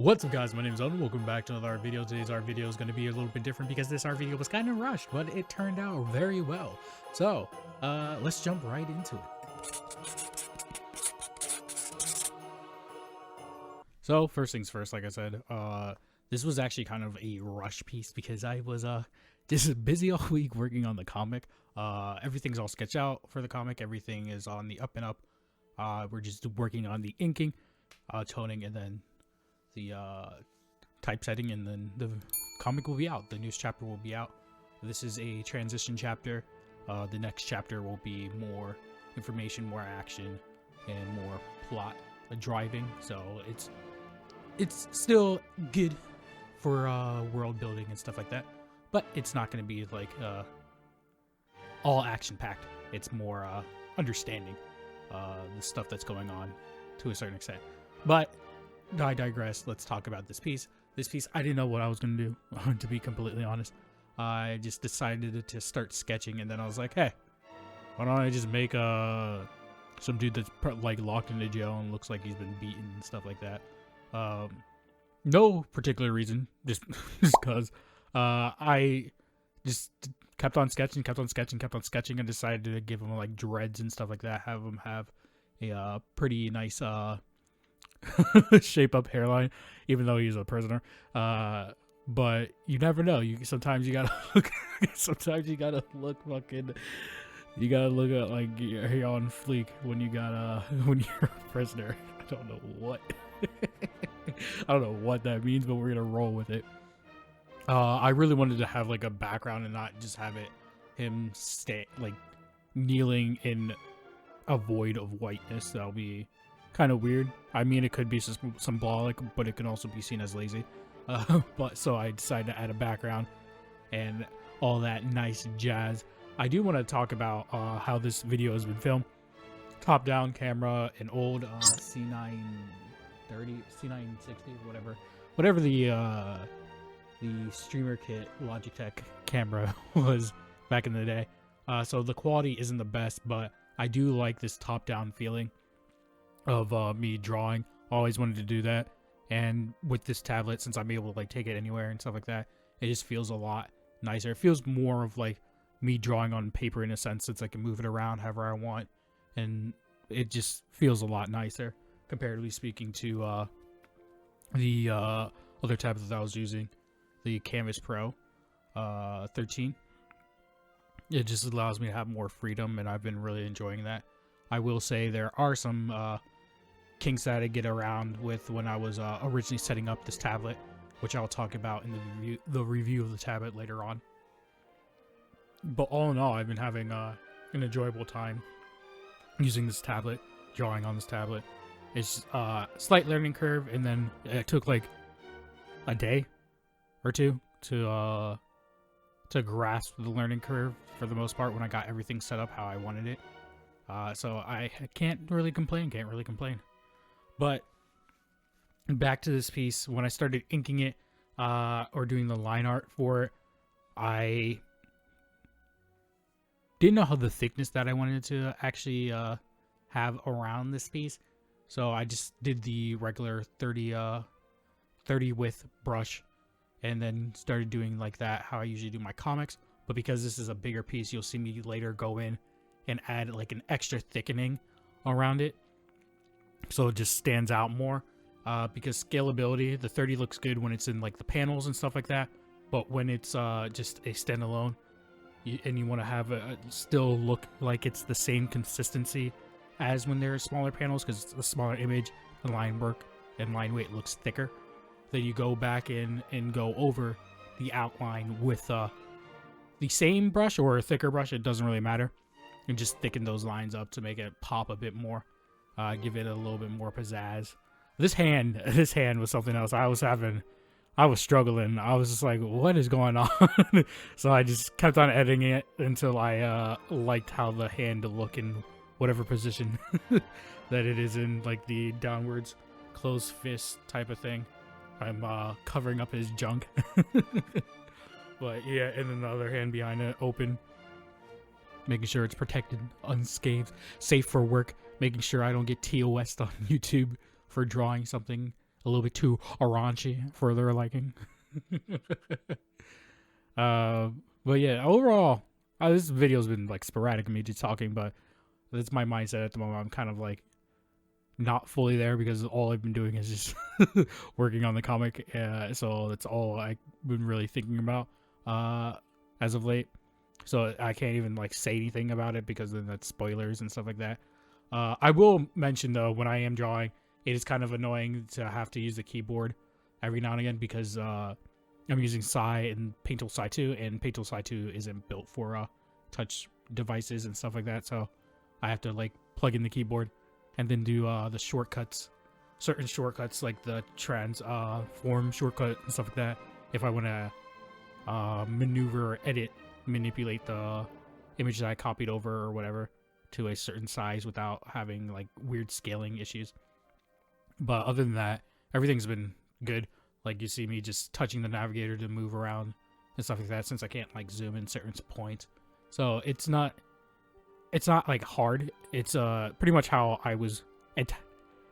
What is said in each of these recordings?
What's up, guys? My name is Elden. Welcome back to another art video. Today's art video is going to be a little bit different because this art video was kind of rushed, but it turned out very well. So let's jump right into it. So first things first, like I said, this was actually kind of a rush piece because I was just busy all week working on the comic. Everything's all sketched out for the comic. Everything is on the up and up. We're just working on the inking, toning, and then the typesetting, and then the comic will be out. The news chapter will be out. This is a transition chapter. The next chapter will be more information, more action, and more plot driving. So it's still good for world building and stuff like that, but it's not going to be like all action packed. It's more understanding the stuff that's going on to a certain extent. But I digress. Let's talk about this piece. This piece, I didn't know what I was going to do, to be completely honest. I just decided to start sketching, and then I was like, hey, why don't I just make some dude that's like locked into jail and looks like he's been beaten and stuff like that. No particular reason, just because I just kept on sketching, and decided to give him like dreads and stuff like that, have him have a pretty nice shape up hairline, even though he's a prisoner. But you never know. Sometimes you gotta look. Sometimes you gotta look fucking. You gotta look at like you're on fleek when you got when you're a prisoner. I don't know what. I don't know what that means, but we're gonna roll with it. I really wanted to have like a background and not just have him stay like kneeling in a void of whiteness. That'll be kind of weird. I mean, it could be symbolic, but it can also be seen as lazy. But so I decided to add a background and all that nice jazz. I do want to talk about how this video has been filmed. Top-down camera, an old C930, C960, whatever the streamer kit Logitech camera was back in the day. So the quality isn't the best, but I do like this top-down feeling of me drawing. Always wanted to do that, and with this tablet, since I'm able to like take it anywhere and stuff like that, it just feels a lot nicer. It feels more of like me drawing on paper in a sense, since I can move it around however I want, and it just feels a lot nicer comparatively speaking to the other tablet that I was using, the Canvas Pro 13. It just allows me to have more freedom, and I've been really enjoying that. I will say there are some kinks that I get around with when I was originally setting up this tablet, which I'll talk about in the review of the tablet later on. But all in all, I've been having an enjoyable time using this tablet, drawing on this tablet. It's a slight learning curve, and then it took like a day or two to grasp the learning curve for the most part when I got everything set up how I wanted it. So I can't really complain. But back to this piece, when I started inking it or doing the line art for it, I didn't know how the thickness that I wanted to actually have around this piece. So I just did the regular 30 width brush, and then started doing like that how I usually do my comics. But because this is a bigger piece, you'll see me later go in and add like an extra thickening around it, so it just stands out more. Because scalability, the 30 looks good when it's in like the panels and stuff like that, but when it's just a standalone, and you want to have it still look like it's the same consistency as when there are smaller panels, because it's a smaller image, the line work and line weight looks thicker, then you go back in and go over the outline with the same brush or a thicker brush, it doesn't really matter, and just thicken those lines up to make it pop a bit more, give it a little bit more pizzazz. This hand was something else. I was struggling. I was just like, what is going on? So I just kept on editing it until I liked how the hand to look in whatever position that it is in, like the downwards closed fist type of thing. I'm covering up his junk. But yeah, and then the other hand behind it, open, making sure it's protected, unscathed, safe for work, making sure I don't get TOS'd on YouTube for drawing something a little bit too raunchy for their liking. But yeah, overall, this video's been like sporadic of me just talking, but that's my mindset at the moment. I'm kind of like not fully there because all I've been doing is just working on the comic. So that's all I've been really thinking about as of late. So I can't even like say anything about it because then that's spoilers and stuff like that. I will mention though, when I am drawing, it is kind of annoying to have to use the keyboard every now and again because I'm using Sci and Paint Tool Sci 2, and Paint Tool Sci 2 isn't built for touch devices and stuff like that. So I have to like plug in the keyboard and then do the shortcuts, certain shortcuts like the transform shortcut and stuff like that. If I want to maneuver, edit, manipulate the image that I copied over or whatever to a certain size without having like weird scaling issues. But other than that, everything's been good. Like you see me just touching the navigator to move around and stuff like that, since I can't like zoom in certain points. So it's not like hard. It's pretty much how I was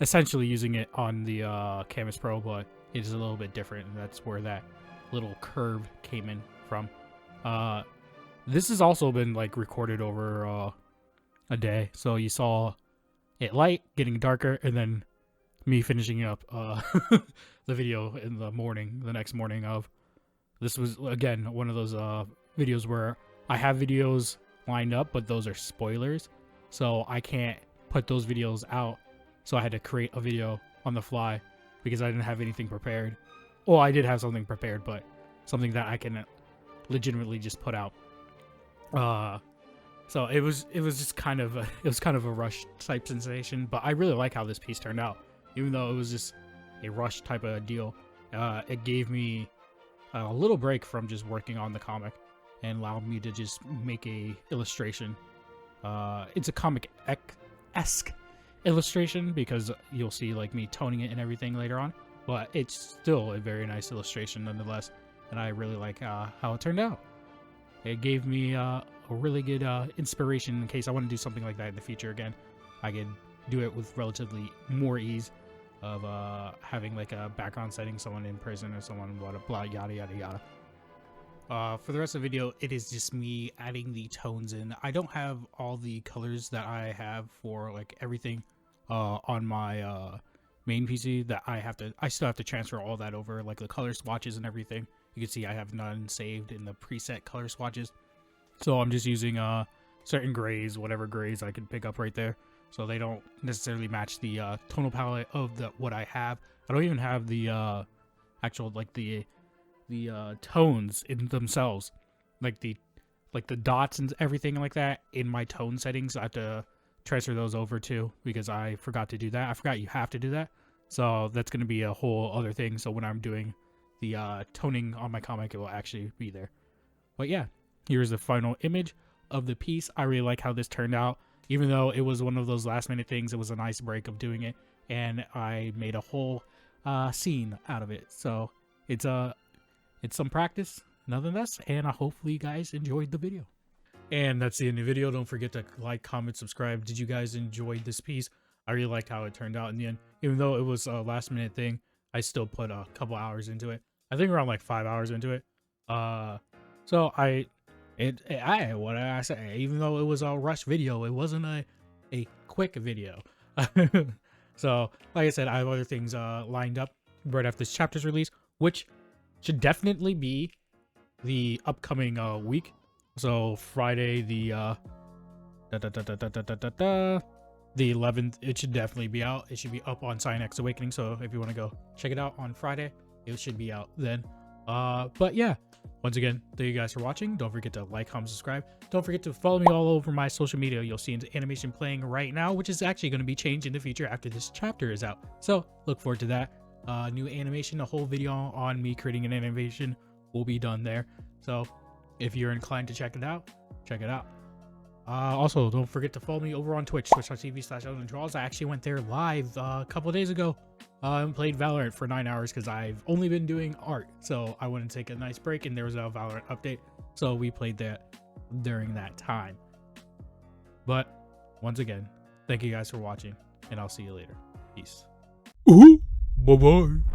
essentially using it on the Canvas Pro, but it is a little bit different, and that's where that little curve came in from. This has also been like recorded over a day, so you saw it light getting darker, and then me finishing up the video in the morning, the next morning of. This was again one of those videos where I have videos lined up, but those are spoilers, so I can't put those videos out. So I had to create a video on the fly because I didn't have anything prepared. Well, I did have something prepared, but something that I can legitimately just put out. So it was just kind of a rush type sensation, but I really like how this piece turned out. Even though it was just a rush type of deal, it gave me a little break from just working on the comic and allowed me to just make a illustration. It's a comic-esque illustration because you'll see like me toning it and everything later on, but it's still a very nice illustration nonetheless, and I really like how it turned out. It gave me a really good inspiration in case I want to do something like that in the future again. I could do it with relatively more ease of having like a background setting, someone in prison or someone blah yada yada yada. For the rest of the video, it is just me adding the tones in. I don't have all the colors that I have for like everything on my main PC that I still have to transfer all that over, like the color swatches and everything. You can see I have none saved in the preset color swatches. So I'm just using certain grays, whatever grays I can pick up right there. So they don't necessarily match the tonal palette of what I have. I don't even have the actual like the tones in themselves, like the dots and everything like that in my tone settings. I have to transfer those over too because I forgot to do that. I forgot you have to do that. So that's going to be a whole other thing. So when I'm doing the toning on my comic, it will actually be there. But yeah, here's the final image of the piece. I really like how this turned out. Even though it was one of those last minute things, it was a nice break of doing it, and I made a whole scene out of it. So it's some practice nonetheless, and hopefully you guys enjoyed the video. And that's the end of the video. Don't forget to like, comment, subscribe. Did you guys enjoy this piece? I really liked how it turned out in the end. Even though it was a last minute thing, I still put a couple hours into it. I think around like 5 hours into it. So what did I say? Even though it was a rush video, it wasn't a quick video. So, like I said, I have other things lined up right after this chapter's release, which should definitely be the upcoming week. So Friday, the 11th, it should definitely be out. It should be up on Scion Awakening. So if you want to go check it out on Friday, it should be out then. But yeah. Once again, thank you guys for watching. Don't forget to like, comment, subscribe. Don't forget to follow me all over my social media. You'll see an animation playing right now, which is actually going to be changed in the future after this chapter is out. So look forward to that. New animation, a whole video on me creating an animation will be done there. So if you're inclined to check it out, check it out. Also, don't forget to follow me over on Twitch, twitch.tv/EldenDraws. I actually went there live a couple of days ago and played Valorant for 9 hours because I've only been doing art. So I wanted to take a nice break, and there was a Valorant update. So we played that during that time. But once again, thank you guys for watching, and I'll see you later. Peace. Ooh, Bye bye.